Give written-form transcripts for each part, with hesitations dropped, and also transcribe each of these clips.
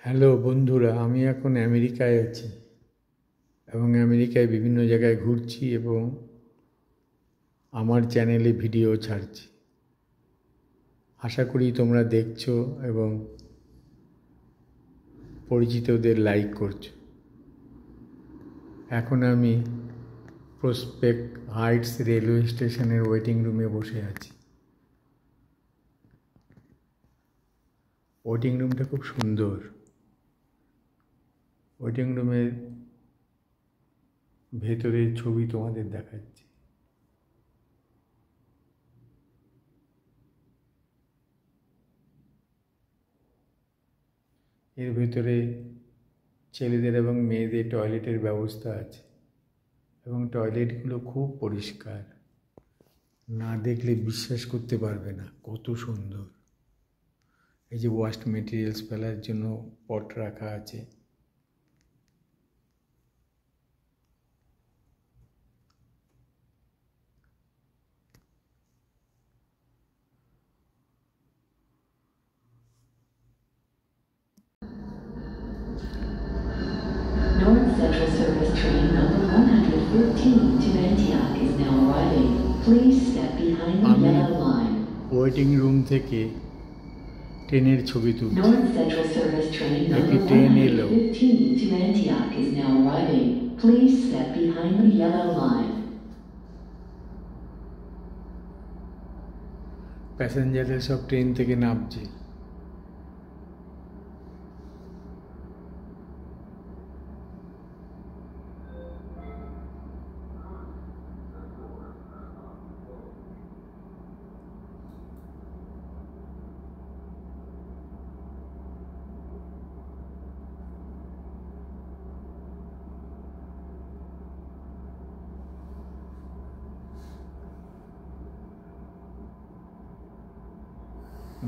Hello বন্ধুরা, আমি এখন আমেরিকায় আছি এবং আমেরিকায় বিভিন্ন জায়গায় ঘুরছি এবং আমার চ্যানেলে ভিডিও ছাড়ছি। আশা করি তোমরা দেখছো এবং পরিচিতদের লাইক করছো। এখন আমি প্রসপেক্ট হাইটস রেলওয়ে স্টেশনের ওয়েটিং রুমে বসে আছি। ওয়েটিং রুমটা খুব সুন্দর। ওয়েটিং রুমের ভেতরের ছবি তোমাদের দেখাচ্ছি। এর ভেতরে ছেলেদের এবং মেয়েদের টয়লেটের ব্যবস্থা আছে এবং টয়লেটগুলো খুব পরিষ্কার। না দেখলে বিশ্বাস করতে পারবে না কত সুন্দর। এই যে ওয়াস্ট মেটেরিয়ালস ফেলার জন্য পট রাখা আছে। North Central Service train number 113 to Antioch is now arriving. Please step behind the yellow line. Waiting room থেকে ট্রেনের ছবি তুলছি। North Central Service train number train এলো। 115 to Antioch is now arriving. Please step behind the yellow line. প্যাসেঞ্জাররা সব train থেকে নামছে।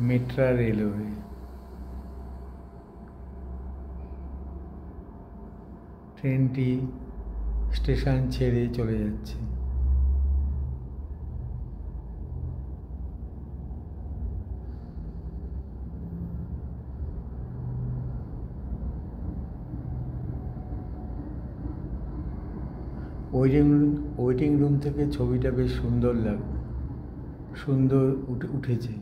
Metro railway. ট্রেনটি station ছেড়ে চলে যাচ্ছে। ওয়েটিং রুম থেকে ছবিটা বেশ সুন্দর লাগবে, সুন্দর উঠেছে।